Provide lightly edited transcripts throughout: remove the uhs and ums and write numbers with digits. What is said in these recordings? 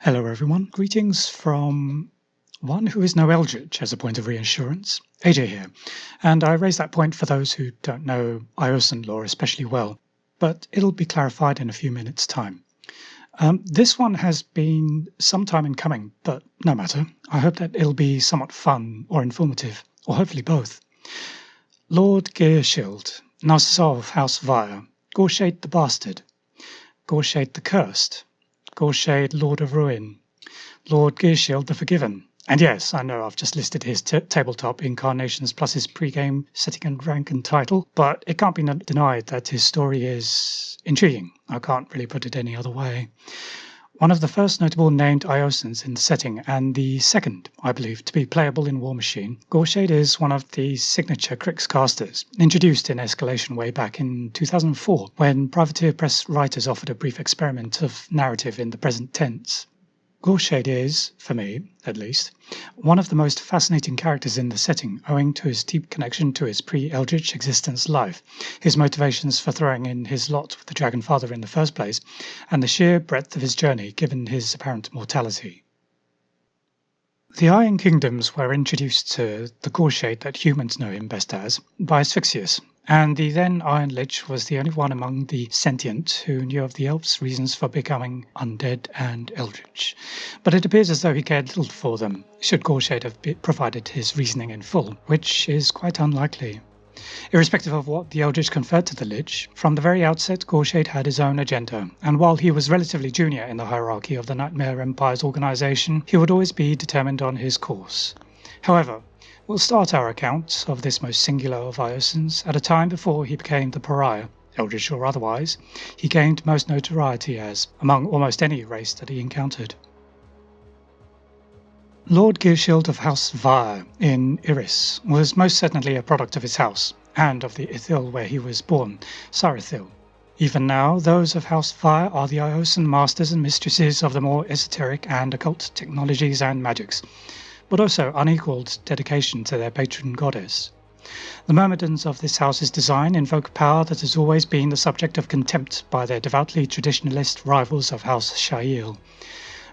Hello everyone, greetings from one who is no Eldritch as a point of reassurance, AJ here, and I raise that point for those who don't know Iosan lore especially well, but it'll be clarified in a few minutes' time. This one has been some time in coming, but no matter, I hope that it'll be somewhat fun or informative, or hopefully both. Lord Ghyrrshyld, Nyssor of House Vyre, Goreshade the Bastard, Goreshade the Cursed, Goreshade Lord of Ruin, Lord Ghyrrshyld the Forgiven. And yes, I know I've just listed his tabletop incarnations plus his pre-game setting and rank and title, but it can't be denied that his story is intriguing. I can't really put it any other way. One of the first notable named Iosans in the setting, and the second, I believe, to be playable in Warmachine, Goreshade is one of the signature Crix casters, introduced in Escalation way back in 2004, when Privateer Press writers offered a brief experiment of narrative in the present tense. Goreshade is, for me at least, one of the most fascinating characters in the setting, owing to his deep connection to his pre-Eldritch existence life, his motivations for throwing in his lot with the Dragonfather in the first place, and the sheer breadth of his journey given his apparent mortality. The Iron Kingdoms were introduced to the Goreshade that humans know him best as by Asphyxius, and the then Iron Lich was the only one among the sentient who knew of the elves' reasons for becoming undead and eldritch. But it appears as though he cared little for them, should Goreshade have provided his reasoning in full, which is quite unlikely. Irrespective of what the Eldritch conferred to the Lich, from the very outset Goreshade had his own agenda, and while he was relatively junior in the hierarchy of the Nightmare Empire's organisation, he would always be determined on his course. However, we'll start our account of this most singular of Iosans at a time before he became the pariah, Eldritch or otherwise, he gained most notoriety as, among almost any race that he encountered. Lord Ghyrrshyld of House Vyre in Iryss was most certainly a product of his house, and of the Ithil where he was born, Cyrithil. Even now, those of House Vyre are the Iosan masters and mistresses of the more esoteric and occult technologies and magics, but also unequalled dedication to their patron goddess. The myrmidons of this house's design invoke power that has always been the subject of contempt by their devoutly traditionalist rivals of House Shail.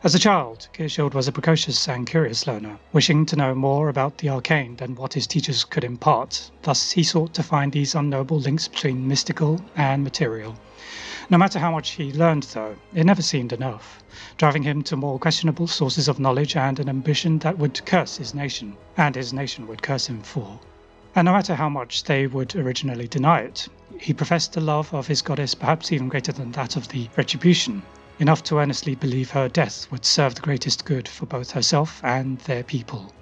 As a child, Ghyrrshyld was a precocious and curious learner, wishing to know more about the arcane than what his teachers could impart. Thus he sought to find these unknowable links between mystical and material. No matter how much he learned, though, it never seemed enough, driving him to more questionable sources of knowledge and an ambition that would curse his nation, and his nation would curse him for. And no matter how much they would originally deny it, he professed a love of his goddess perhaps even greater than that of the Retribution, enough to earnestly believe her death would serve the greatest good for both herself and their people.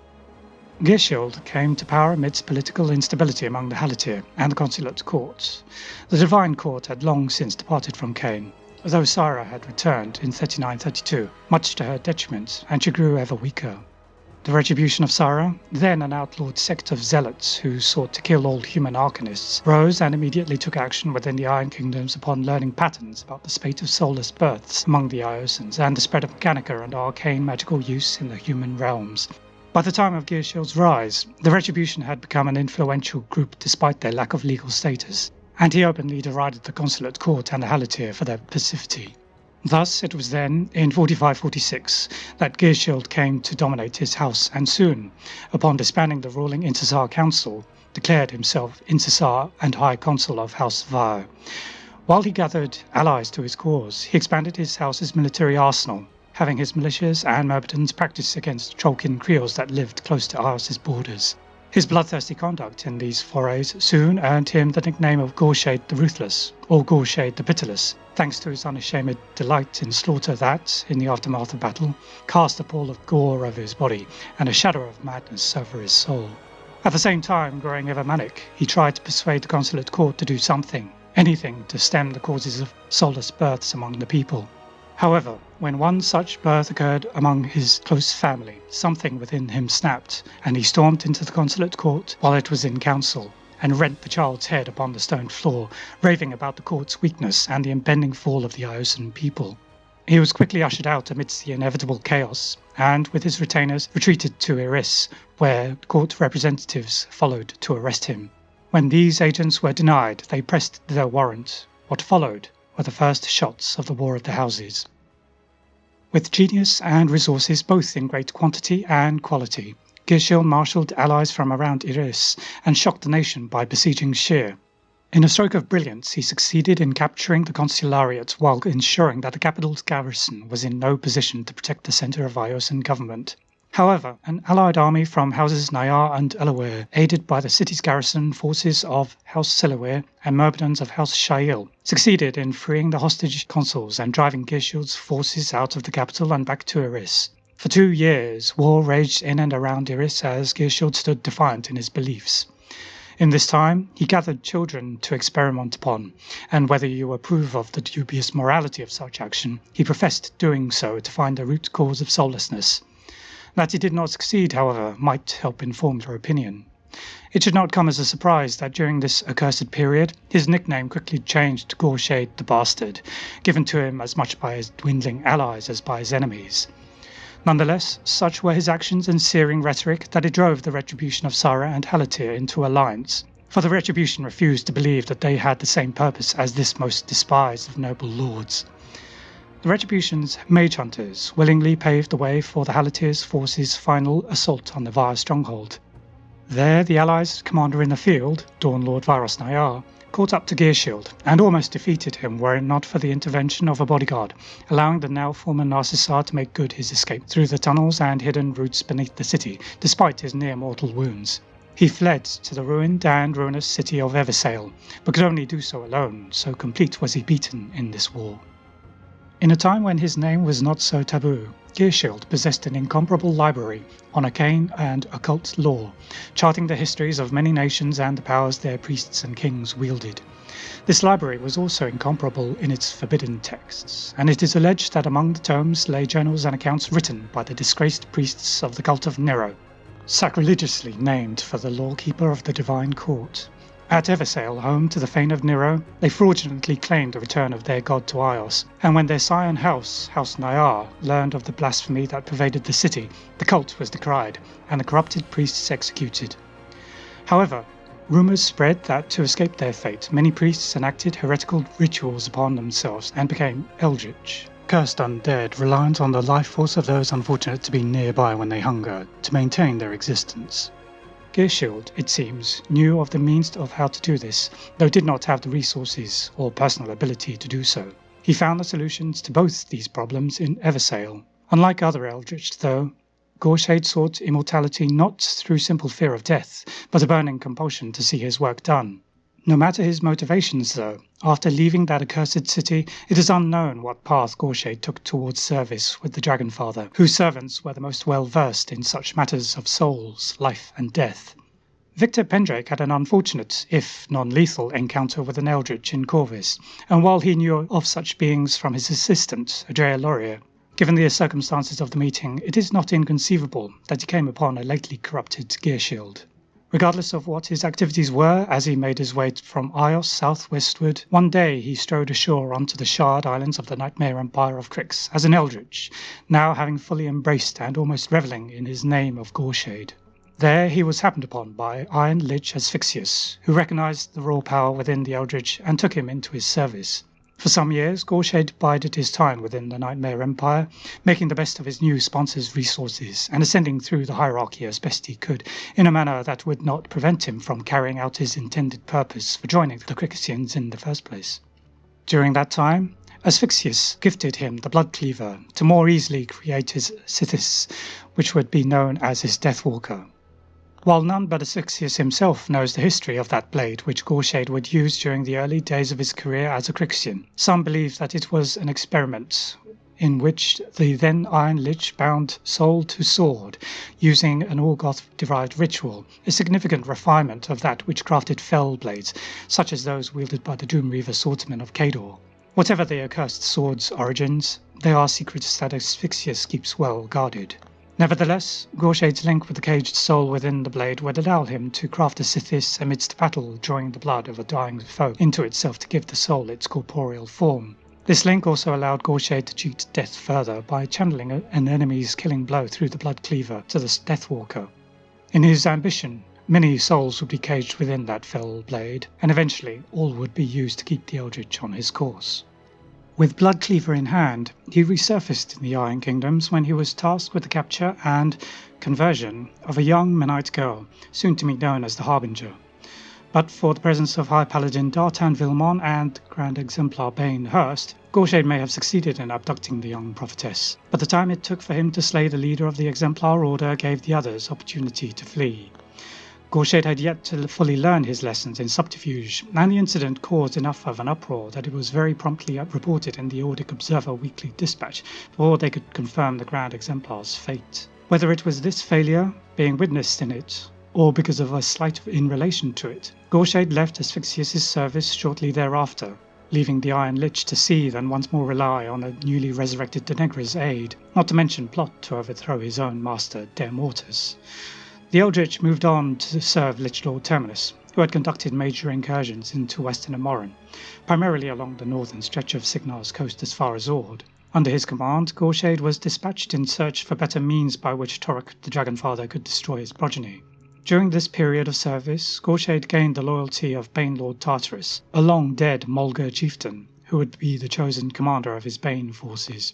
Ghyrrshyld came to power amidst political instability among the Halatyr and the consulate court. The divine court had long since departed from Cain, though Scyrah had returned in 3932, much to her detriment, and she grew ever weaker. The Retribution of Scyrah, then an outlawed sect of zealots who sought to kill all human arcanists, rose and immediately took action within the Iron Kingdoms upon learning patterns about the spate of soulless births among the Iosans and the spread of mechanica and arcane magical use in the human realms. By the time of Ghyrshild's rise, the Retribution had become an influential group despite their lack of legal status, and he openly derided the consulate court and the Halatyr for their passivity. Thus, it was then, in 4546, that Ghyrrshyld came to dominate his house, and soon, upon disbanding the ruling Intercessar Council, declared himself Intercessar and High Consul of House Vyre. While he gathered allies to his cause, he expanded his house's military arsenal, having his militias and myrmidons practice against Trollkin Creoles that lived close to Ios's borders. His bloodthirsty conduct in these forays soon earned him the nickname of Goreshade the Ruthless, or Goreshade the Pitiless, thanks to his unashamed delight in slaughter that, in the aftermath of battle, cast a pall of gore over his body and a shadow of madness over his soul. At the same time, growing ever manic, he tried to persuade the consulate court to do something, anything to stem the causes of soulless births among the people. However, when one such birth occurred among his close family, something within him snapped, and he stormed into the consulate court while it was in council, and rent the child's head upon the stone floor, raving about the court's weakness and the impending fall of the Iosan people. He was quickly ushered out amidst the inevitable chaos, and, with his retainers, retreated to Eiryss, where court representatives followed to arrest him. When these agents were denied, they pressed their warrant. What followed were the first shots of the War of the Houses. With genius and resources both in great quantity and quality, Ghyrrshyld marshalled allies from around Iryss and shocked the nation by besieging Scyr. In a stroke of brilliance, he succeeded in capturing the consulariat while ensuring that the capital's garrison was in no position to protect the centre of Iosan government. However, an allied army from houses Nyar and Elaware, aided by the city's garrison forces of House Selaware and myrmidons of House Shail, succeeded in freeing the hostage consuls and driving Ghyrshyd's forces out of the capital and back to Iryss. For 2 years, war raged in and around Iryss as Ghyrrshyld stood defiant in his beliefs. In this time, he gathered children to experiment upon, and whether you approve of the dubious morality of such action, he professed doing so to find the root cause of soullessness. That he did not succeed, however, might help inform your opinion. It should not come as a surprise that during this accursed period, his nickname quickly changed to Goreshade the Bastard, given to him as much by his dwindling allies as by his enemies. Nonetheless, such were his actions and searing rhetoric that it drove the Retribution of Scyrah and Halatyr into alliance, for the Retribution refused to believe that they had the same purpose as this most despised of noble lords. The Retribution's mage hunters willingly paved the way for the Halatyr's forces' final assault on the Vyre stronghold. There, the allies' commander in the field, Dawn Lord Vyros Nyar, caught up to Ghyrrshyld and almost defeated him were it not for the intervention of a bodyguard, allowing the now former Narcissar to make good his escape through the tunnels and hidden routes beneath the city, despite his near-mortal wounds. He fled to the ruined and ruinous city of Eversail, but could only do so alone, so complete was he beaten in this war. In a time when his name was not so taboo, Ghyrrshyld possessed an incomparable library on arcane and occult lore, charting the histories of many nations and the powers their priests and kings wielded. This library was also incomparable in its forbidden texts, and it is alleged that among the tomes lay journals and accounts written by the disgraced priests of the cult of Nero, sacrilegiously named for the lawkeeper of the divine court. At Eversail, home to the fane of Nero, they fraudulently claimed the return of their god to Ios, and when their scion house, House Nyar, learned of the blasphemy that pervaded the city, the cult was decried, and the corrupted priests executed. However, rumours spread that to escape their fate, many priests enacted heretical rituals upon themselves and became eldritch, cursed undead, reliant on the life force of those unfortunate to be nearby when they hunger, to maintain their existence. Ghyrrshyld, it seems, knew of the means of how to do this, though did not have the resources or personal ability to do so. He found the solutions to both these problems in Eversail. Unlike other eldritch, though, Goreshade sought immortality not through simple fear of death, but a burning compulsion to see his work done. No matter his motivations, though, after leaving that accursed city, it is unknown what path Goreshade took towards service with the Dragonfather, whose servants were the most well-versed in such matters of souls, life and death. Viktor Pendrake had an unfortunate, if non-lethal, encounter with an eldritch in Corvus, and while he knew of such beings from his assistant, Adrea Laurier, given the circumstances of the meeting, it is not inconceivable that he came upon a lately corrupted Ghyrrshyld. Regardless of what his activities were as he made his way from Ios southwestward, one day he strode ashore onto the Shard Islands of the Nightmare Empire of Crix as an eldritch, now having fully embraced and almost revelling in his name of Goreshade. There he was happened upon by Iron Lich Asphyxius, who recognized the raw power within the eldritch and took him into his service. For some years, Goreshade bided his time within the Nightmare Empire, making the best of his new sponsor's resources and ascending through the hierarchy as best he could, in a manner that would not prevent him from carrying out his intended purpose for joining the Ghyrrshyans in the first place. During that time, Asphyxius gifted him the Blood Cleaver to more easily create his Sithis, which would be known as his Deathwalker. While none but Asphyxius himself knows the history of that blade which Goreshade would use during the early days of his career as a Ghyrrshian, some believe that it was an experiment in which the then Iron Lich bound soul to sword, using an Orgoth-derived ritual, a significant refinement of that which crafted fell blades, such as those wielded by the Doomreaver swordsmen of Kador. Whatever the accursed sword's origins, they are secrets that Asphyxius keeps well guarded. Nevertheless, Goreshade's link with the caged soul within the blade would allow him to craft a Sithis amidst battle, drawing the blood of a dying foe into itself to give the soul its corporeal form. This link also allowed Goreshade to cheat death further by channeling an enemy's killing blow through the Blood Cleaver to the Deathwalker. In his ambition, many souls would be caged within that fell blade, and eventually all would be used to keep the Eldritch on his course. With Bloodcleaver in hand, he resurfaced in the Iron Kingdoms when he was tasked with the capture and conversion of a young Menite girl, soon to be known as the Harbinger. But for the presence of High Paladin Dartan Vilmon and Grand Exemplar Baine Hurst, Goreshade may have succeeded in abducting the young prophetess, but the time it took for him to slay the leader of the Exemplar Order gave the others opportunity to flee. Goreshade had yet to fully learn his lessons in subterfuge, and the incident caused enough of an uproar that it was very promptly reported in the Ordic Observer weekly dispatch before they could confirm the Grand Exemplar's fate. Whether it was this failure, being witnessed in it, or because of a slight in relation to it, Goreshade left Asphyxius' service shortly thereafter, leaving the Iron Lich to seethe and once more rely on the newly resurrected Denegra's aid, not to mention plot to overthrow his own master, Der Mortis. The Eldritch moved on to serve Lich Lord Terminus, who had conducted major incursions into western Amoran, primarily along the northern stretch of Signar's coast as far as Ord. Under his command, Goreshade was dispatched in search for better means by which Torok the Dragonfather could destroy his progeny. During this period of service, Goreshade gained the loyalty of Baine Lord Tartarus, a long-dead Mulgar chieftain, who would be the chosen commander of his Baine forces.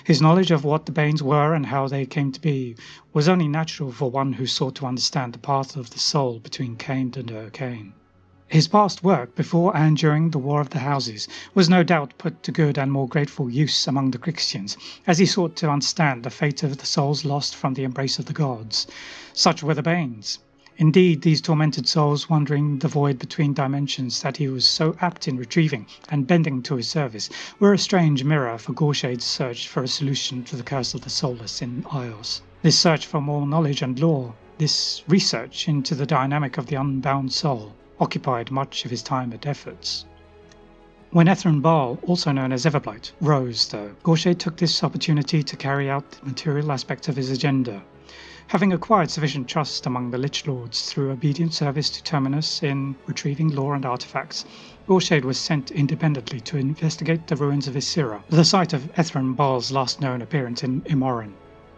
His knowledge of what the Baines were and how they came to be was only natural for one who sought to understand the path of the soul between Cain and Urcain. His past work before and during the War of the Houses was no doubt put to good and more grateful use among the Ghyrrxians, as he sought to understand the fate of the souls lost from the embrace of the gods. Such were the Baines. Indeed, these tormented souls wandering the void between dimensions that he was so apt in retrieving and bending to his service were a strange mirror for Goreshade's search for a solution to the curse of the soulless in Ios. This search for more knowledge and lore, this research into the dynamic of the unbound soul, occupied much of his time and efforts. When Ethran Baal, also known as Everblight, rose, though, Goreshade took this opportunity to carry out the material aspect of his agenda. Having acquired sufficient trust among the Lich Lords through obedient service to Terminus in retrieving lore and artifacts, Goreshade was sent independently to investigate the ruins of Ysira, the site of Ethran Baal's last known appearance in Imoran.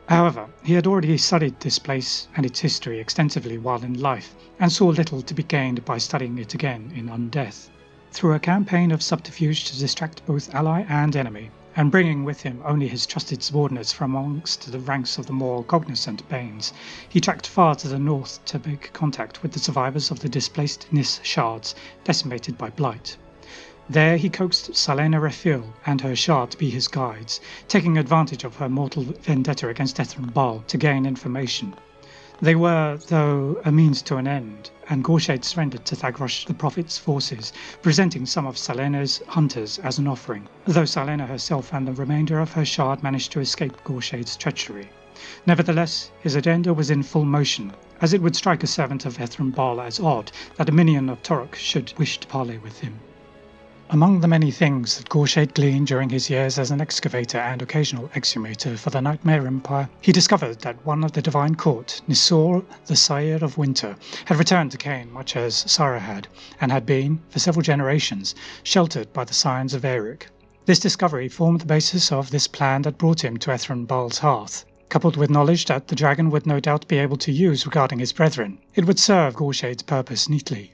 However, he had already studied this place and its history extensively while in life, and saw little to be gained by studying it again in undeath. Through a campaign of subterfuge to distract both ally and enemy, and bringing with him only his trusted subordinates from amongst the ranks of the more cognizant Baines, he tracked far to the north to make contact with the survivors of the displaced Nis shards decimated by blight. There he coaxed Salena Refil and her shard to be his guides, taking advantage of her mortal vendetta against Ethran Baal to gain information. They were, though, a means to an end, and Goreshade surrendered to Thagrosh the Prophet's forces, presenting some of Salena's hunters as an offering, though Salena herself and the remainder of her shard managed to escape Goreshade's treachery. Nevertheless, his agenda was in full motion, as it would strike a servant of Ethran Baal as odd that a minion of Torok should wish to parley with him. Among the many things that Goreshade gleaned during his years as an excavator and occasional exhumator for the Nightmare Empire, he discovered that one of the Divine Court, Nyssor, the Sire of Winter, had returned to Cain much as Scyrah had, and had been, for several generations, sheltered by the Scions of Eiryss. This discovery formed the basis of this plan that brought him to Ethran Baal's hearth. Coupled with knowledge that the dragon would no doubt be able to use regarding his brethren, it would serve Goreshade's purpose neatly.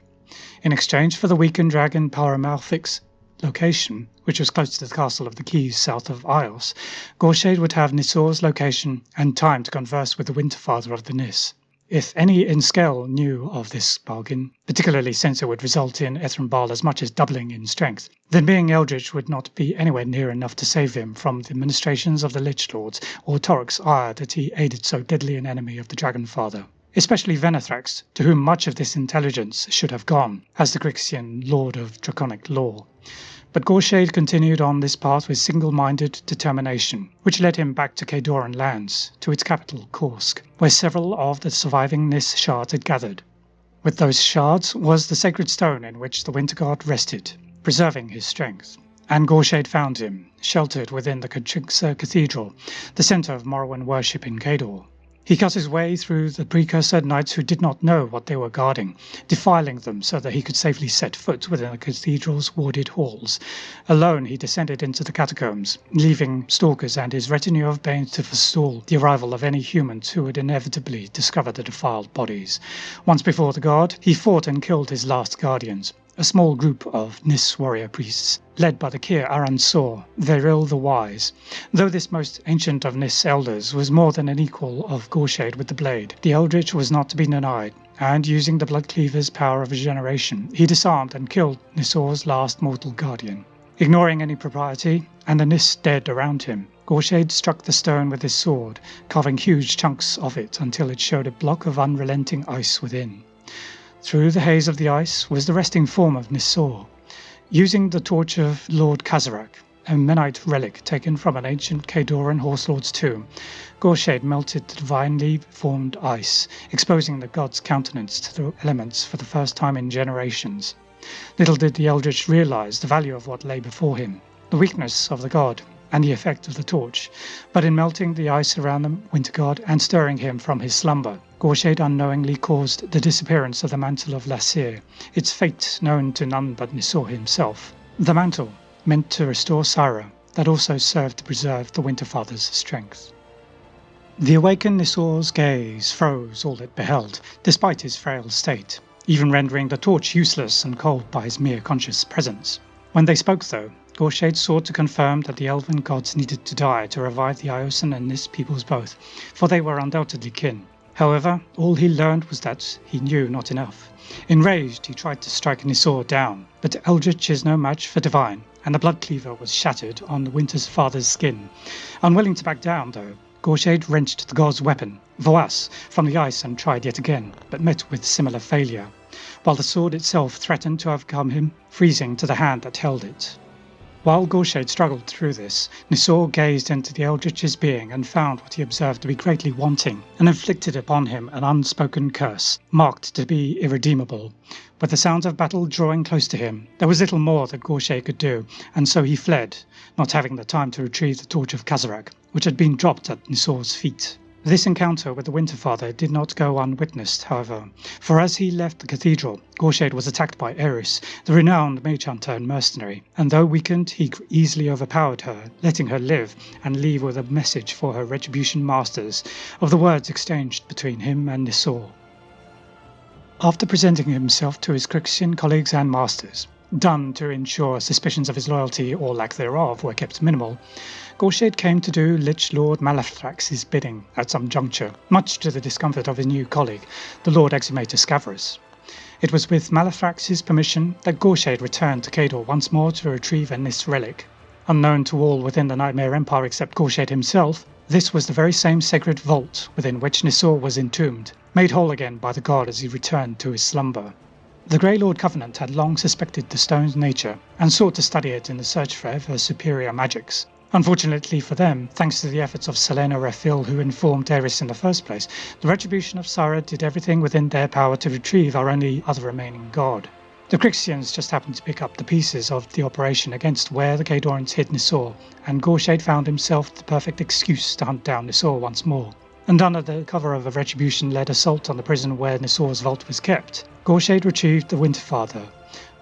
In exchange for the weakened dragon Paramalphic's location, which was close to the Castle of the Keys south of Ios, Goreshade would have Nyssor's location and time to converse with the Winterfather of the Nis. If any in Skell knew of this bargain, particularly since it would result in Ethran Baal as much as doubling in strength, then being Eldritch would not be anywhere near enough to save him from the ministrations of the Lich Lords or Torok's ire that he aided so deadly an enemy of the Dragonfather. Especially Venathrax, to whom much of this intelligence should have gone, as the Ghyrrxian Lord of Draconic Law. But Goreshade continued on this path with single-minded determination, which led him back to Khadoran lands, to its capital, Korsk, where several of the surviving Nis shards had gathered. With those shards was the sacred stone in which the Winter God rested, preserving his strength. And Goreshade found him, sheltered within the Khatrixa Cathedral, the centre of Morrowind worship in Khador. He cut his way through the precursor knights who did not know what they were guarding, defiling them so that he could safely set foot within the cathedral's warded halls. Alone he descended into the catacombs, leaving stalkers and his retinue of Banes to forestall the arrival of any humans who would inevitably discover the defiled bodies. Once before the god, he fought and killed his last guardians, a small group of Nyss warrior priests, led by the qyr-aransor, Veryl the Wise. Though this most ancient of Nyss elders was more than an equal of Goreshade with the blade, the Eldritch was not to be denied, and using the Bloodcleaver's power of regeneration, he disarmed and killed Nyssor's last mortal guardian. Ignoring any propriety, and the Nyss dead around him, Goreshade struck the stone with his sword, carving huge chunks of it until it showed a block of unrelenting ice within. Through the haze of the ice was the resting form of Nyssor. Using the Torch of Lord Khazarak, a Menite relic taken from an ancient Khadoran horse lord's tomb, Goreshade melted the divinely formed ice, exposing the god's countenance to the elements for the first time in generations. Little did the Eldritch realize the value of what lay before him, the weakness of the god, and the effect of the torch, but in melting the ice around the winter god and stirring him from his slumber, Goreshade unknowingly caused the disappearance of the Mantle of Lacyr, its fate known to none but Nyssor himself. The mantle, meant to restore Scyrah, that also served to preserve the Winterfather's strength. The awakened Nyssor's gaze froze all it beheld, despite his frail state, even rendering the torch useless and cold by his mere conscious presence. When they spoke, though, Goreshade sought to confirm that the elven gods needed to die to revive the Iosan and Nyss peoples both, for they were undoubtedly kin. However, all he learned was that he knew not enough. Enraged, he tried to strike Nyssor down, but Eldritch is no match for divine, and the Bloodcleaver was shattered on the Winter's father's skin. Unwilling to back down, though, Goreshade wrenched the god's weapon, Voas, from the ice and tried yet again, but met with similar failure, while the sword itself threatened to overcome him, freezing to the hand that held it. While Goreshade struggled through this, Nyssor gazed into the Eldritch's being and found what he observed to be greatly wanting, and inflicted upon him an unspoken curse, marked to be irredeemable. With the sounds of battle drawing close to him, there was little more that Goreshade could do, and so he fled, not having the time to retrieve the Torch of Khazarak, which had been dropped at Nyssor's feet. This encounter with the Winterfather did not go unwitnessed, however, for as he left the cathedral, Goreshade was attacked by Eiryss, the renowned mage hunter and mercenary, and though weakened, he easily overpowered her, letting her live and leave with a message for her Retribution masters of the words exchanged between him and Nyssor. After presenting himself to his Cyrxian colleagues and masters, done to ensure suspicions of his loyalty or lack thereof were kept minimal, Goreshade came to do Lich Lord Malathrax's bidding at some juncture, much to the discomfort of his new colleague, the Lord Exemplar Baine. It was with Malathrax's permission that Goreshade returned to Khador once more to retrieve a Nyss relic. Unknown to all within the Nightmare Empire except Goreshade himself, this was the very same sacred vault within which Nyssor was entombed, made whole again by the god as he returned to his slumber. The Grey Lord Covenant had long suspected the stone's nature, and sought to study it in the search for ever superior magics. Unfortunately for them, thanks to the efforts of Selena Refil, who informed Eiryss in the first place, the Retribution of Scyrah did everything within their power to retrieve our only other remaining god. The Cyrxians just happened to pick up the pieces of the operation against where the Khadorans hid Nyssor, and Goreshade found himself the perfect excuse to hunt down Nyssor once more. And under the cover of a Retribution-led assault on the prison where Nyssor's vault was kept, Goreshade retrieved the Winterfather,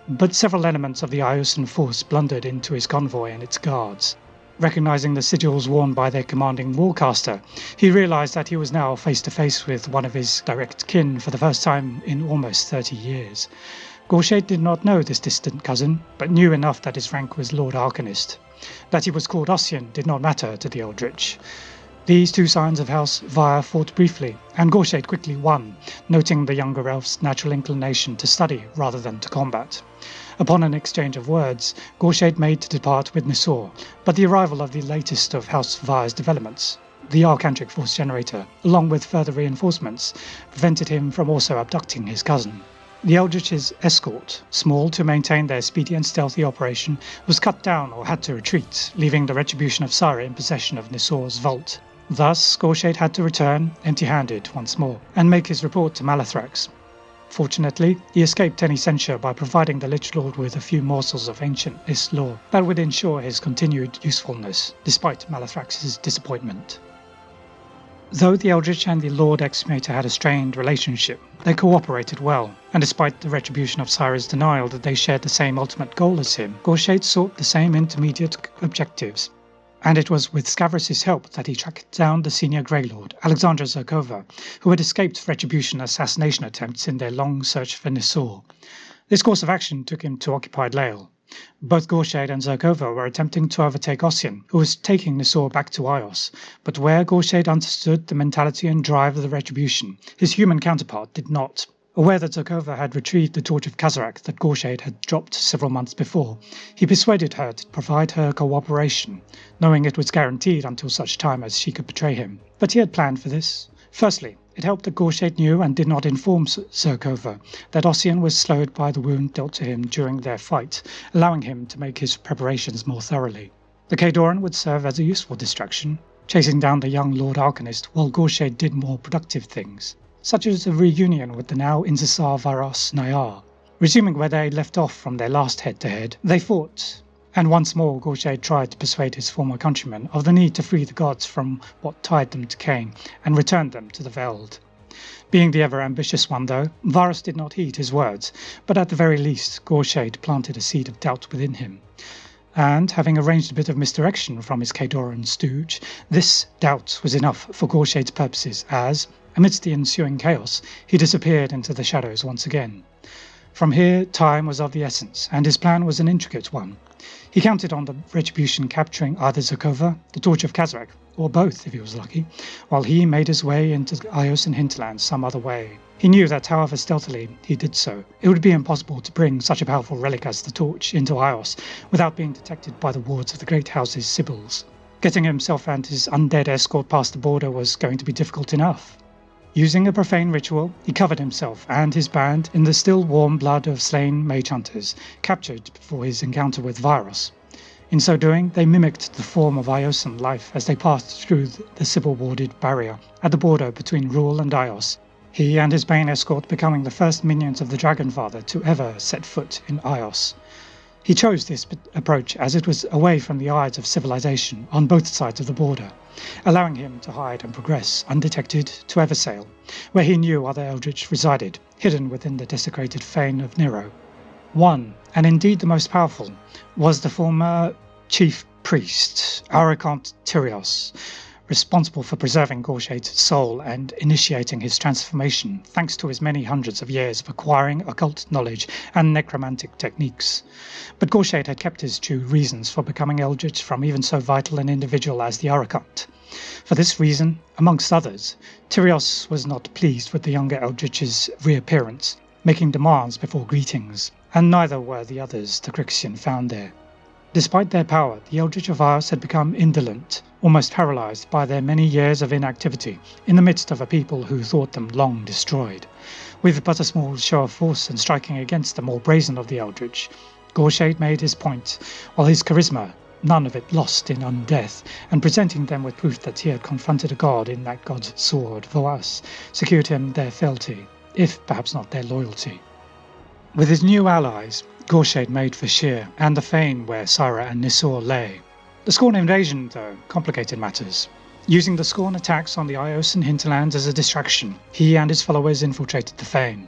but several elements of the Iosan force blundered into his convoy and its guards. Recognizing the sigils worn by their commanding Warcaster, he realized that he was now face to face with one of his direct kin for the first time in almost 30 years. Goreshade did not know this distant cousin, but knew enough that his rank was Lord Arcanist. That he was called Ossyan did not matter to the Eldritch. These two scions of House Vyre fought briefly, and Goreshade quickly won, noting the younger elf's natural inclination to study rather than to combat. Upon an exchange of words, Goreshade made to depart with Nyssor, but the arrival of the latest of House Vyre's developments, the Arcantric Force Generator, along with further reinforcements, prevented him from also abducting his cousin. The Eldritch's escort, small to maintain their speedy and stealthy operation, was cut down or had to retreat, leaving the Retribution of Scyrah in possession of Nyssor's vault. Thus, Goreshade had to return, empty-handed once more, and make his report to Malathrax. Fortunately, he escaped any censure by providing the Lich Lord with a few morsels of ancient Nyss lore that would ensure his continued usefulness, despite Malathrax's disappointment. Though the Eldritch and the Lord Exemplar had a strained relationship, they cooperated well, and despite the Retribution of Scyrah's denial that they shared the same ultimate goal as him, Goreshade sought the same intermediate objectives. And it was with Scavrous' help that he tracked down the senior Grey Lord, Alexandra Zerkova, who had escaped Retribution assassination attempts in their long search for Nyssor. This course of action took him to occupied Lael. Both Ghyrrshyld and Zoktavir were attempting to overtake Ossyan, who was taking Nyssor back to Ios, but where Ghyrrshyld understood the mentality and drive of the Retribution, his human counterpart did not. Aware that Zoktavir had retrieved the Torch of Khazarak that Ghyrrshyld had dropped several months before, he persuaded her to provide her cooperation, knowing it was guaranteed until such time as she could betray him. But he had planned for this. Firstly, it helped that Ghyrrshyld knew and did not inform Zoktavir that Ossyan was slowed by the wound dealt to him during their fight, allowing him to make his preparations more thoroughly. The Khaydoran would serve as a useful distraction, chasing down the young Lord Arcanist while Ghyrrshyld did more productive things, such as a reunion with the now Incisar Vyros Nyssor. Resuming where they left off from their last head-to-head, they fought, and once more Ghyrrshyld tried to persuade his former countrymen of the need to free the gods from what tied them to Cain and return them to the Veld. Being the ever-ambitious one, though, Vyros did not heed his words, but at the very least Ghyrrshyld planted a seed of doubt within him. And, having arranged a bit of misdirection from his Khaydoran stooge, this doubt was enough for Ghyrshyd's purposes as, amidst the ensuing chaos, he disappeared into the shadows once again. From here, time was of the essence, and his plan was an intricate one. He counted on the Retribution capturing either Zoktavir, the Torch of Khazarak, or both if he was lucky, while he made his way into the Iosan hinterlands some other way. He knew that however stealthily he did so, it would be impossible to bring such a powerful relic as the Torch into Ios without being detected by the wards of the great house's Sibyls. Getting himself and his undead escort past the border was going to be difficult enough. Using a profane ritual, he covered himself and his band in the still warm blood of slain mage hunters, captured before his encounter with Vyros. In so doing, they mimicked the form of Iosan life as they passed through the Sibyl-warded barrier at the border between Rule and Ios, he and his Baine escort becoming the first minions of the Dragonfather to ever set foot in Ios. He chose this approach as it was away from the eyes of civilization on both sides of the border, allowing him to hide and progress undetected to Eversail, where he knew other eldritch resided, hidden within the desecrated fane of Nero. One, and indeed the most powerful, was the former chief priest, Archont Tyrios, responsible for preserving Ghyrshyd's soul and initiating his transformation, thanks to his many hundreds of years of acquiring occult knowledge and necromantic techniques. But Goreshade had kept his true reasons for becoming eldritch from even so vital an individual as the Archont. For this reason, amongst others, Tyrios was not pleased with the younger eldritch's reappearance, making demands before greetings, and neither were the others the Cyrxian found there. Despite their power, the Eldritch of Ios had become indolent, almost paralysed by their many years of inactivity, in the midst of a people who thought them long destroyed. With but a small show of force and striking against the more brazen of the Eldritch, Goreshade made his point, while his charisma, none of it lost in undeath, and presenting them with proof that he had confronted a god in that god's sword, Voas, secured him their fealty, if perhaps not their loyalty. With his new allies, Goreshade made for Sheer and the fane where Scyrah and Nyssor lay. The Scorn invasion, though, complicated matters. Using the Scorn attacks on the Iosan hinterlands as a distraction, he and his followers infiltrated the fane.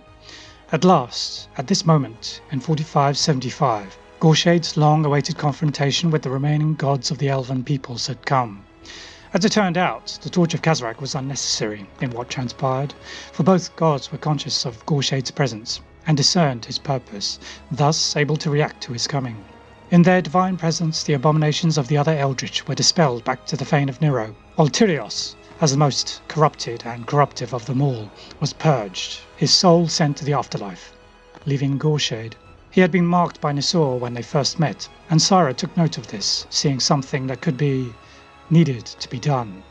At last, at this moment, in 4575, Goreshade's long-awaited confrontation with the remaining gods of the elven peoples had come. As it turned out, the Torch of Khazarak was unnecessary in what transpired, for both gods were conscious of Goreshade's presence and discerned his purpose, thus able to react to his coming. In their divine presence, the abominations of the other eldritch were dispelled back to the fane of Nero, while Tyrios, as the most corrupted and corruptive of them all, was purged, his soul sent to the afterlife, leaving Goreshade. He had been marked by Nyssor when they first met, and Scyrah took note of this, seeing something that needed to be done.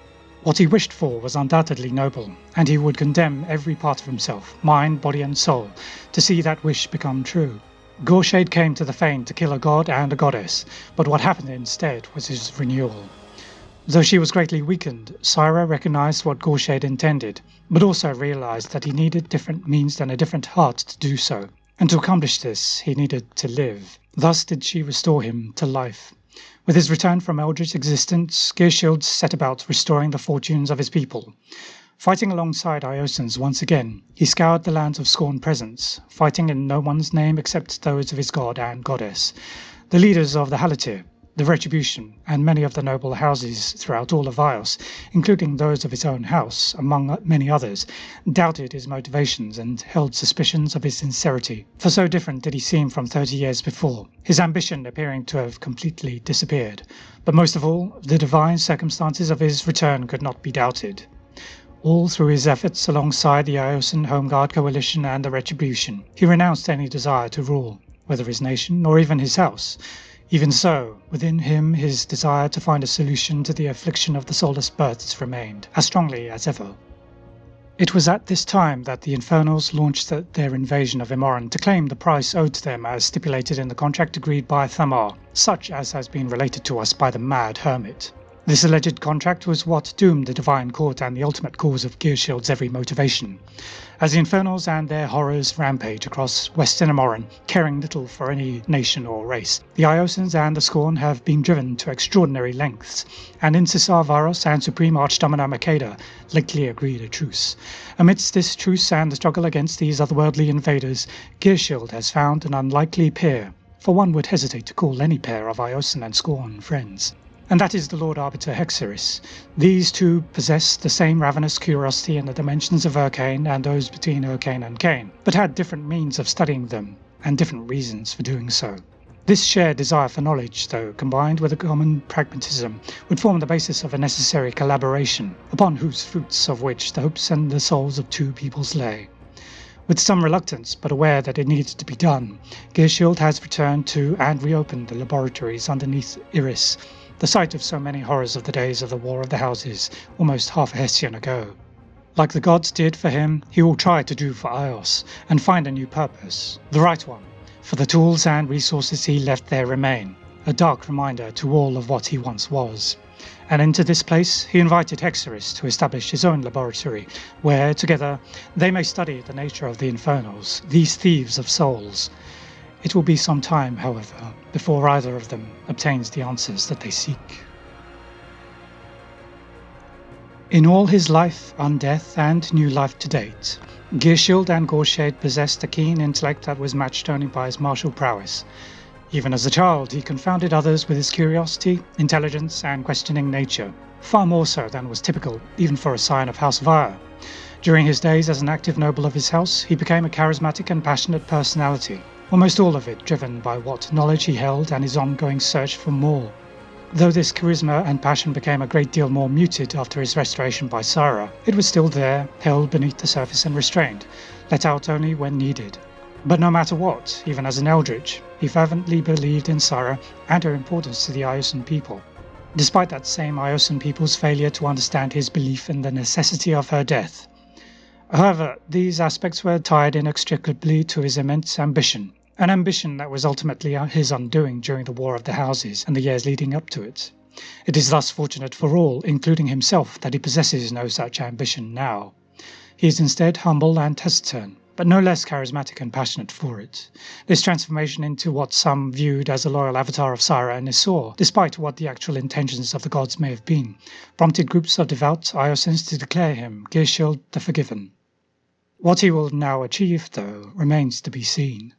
What he wished for was undoubtedly noble, and he would condemn every part of himself, mind, body and soul, to see that wish become true. Goreshade came to the fane to kill a god and a goddess, but what happened instead was his renewal. Though she was greatly weakened, Scyrah recognized what Goreshade intended, but also realized that he needed different means and a different heart to do so, and to accomplish this he needed to live. Thus did she restore him to life. With his return from eldritch existence, Ghyrrshyld set about restoring the fortunes of his people. Fighting alongside Iosans once again, he scoured the lands of Scorn presence, fighting in no one's name except those of his god and goddess, the leaders of the Halatyr, The Retribution, and many of the noble houses throughout all of Vyros, including those of his own house, among many others, doubted his motivations and held suspicions of his sincerity, for so different did he seem from 30 years before, his ambition appearing to have completely disappeared. But most of all, the divine circumstances of his return could not be doubted. All through his efforts alongside the Iosan Home Guard Coalition and the Retribution, he renounced any desire to rule, whether his nation or even his house. Even so, within him his desire to find a solution to the affliction of the soulless births remained, as strongly as ever. It was at this time that the Infernals launched their invasion of Imoran to claim the price owed to them as stipulated in the contract agreed by Thamar, such as has been related to us by the Mad Hermit. This alleged contract was what doomed the Divine Court and the ultimate cause of Ghyrshyd's every motivation. As the Infernals and their horrors rampage across Western Imoran, caring little for any nation or race, the Iosans and the Scorn have been driven to extraordinary lengths, and Incissar Vyros and Supreme Archdominar Makeda lately agreed a truce. Amidst this truce and the struggle against these otherworldly invaders, Ghyrrshyld has found an unlikely pair, for one would hesitate to call any pair of Iosan and Scorn friends. And that is the Lord Arbiter Hexerys. These two possess the same ravenous curiosity in the dimensions of Urkane and those between Urkane and Kane, but had different means of studying them, and different reasons for doing so. This shared desire for knowledge, though, combined with a common pragmatism, would form the basis of a necessary collaboration, upon whose fruits of which the hopes and the souls of two peoples lay. With some reluctance, but aware that it needed to be done, Ghyrrshyld has returned to and reopened the laboratories underneath Eiryss, the site of so many horrors of the days of the War of the Houses, almost half a Hessian ago. Like the gods did for him, he will try to do for Ios, and find a new purpose, the right one, for the tools and resources he left there remain, a dark reminder to all of what he once was. And into this place he invited Hexerys to establish his own laboratory, where, together, they may study the nature of the Infernals, these thieves of souls. It will be some time, however, before either of them obtains the answers that they seek. In all his life, undeath, and new life to date, Ghyrrshyld and Goreshade possessed a keen intellect that was matched only by his martial prowess. Even as a child, he confounded others with his curiosity, intelligence, and questioning nature, far more so than was typical even for a scion of House Vyre. During his days as an active noble of his house, he became a charismatic and passionate personality, almost all of it driven by what knowledge he held and his ongoing search for more. Though this charisma and passion became a great deal more muted after his restoration by Scyrah, it was still there, held beneath the surface and restrained, let out only when needed. But no matter what, even as an eldritch, he fervently believed in Scyrah and her importance to the Iosan people, despite that same Iosan people's failure to understand his belief in the necessity of her death. However, these aspects were tied inextricably to his immense ambition, an ambition that was ultimately his undoing during the War of the Houses and the years leading up to it. It is thus fortunate for all, including himself, that he possesses no such ambition now. He is instead humble and taciturn, but no less charismatic and passionate for it. This transformation into what some viewed as a loyal avatar of Scyrah and Nyssor, despite what the actual intentions of the gods may have been, prompted groups of devout Iosans to declare him Ghyrrshyld the Forgiven. What he will now achieve, though, remains to be seen.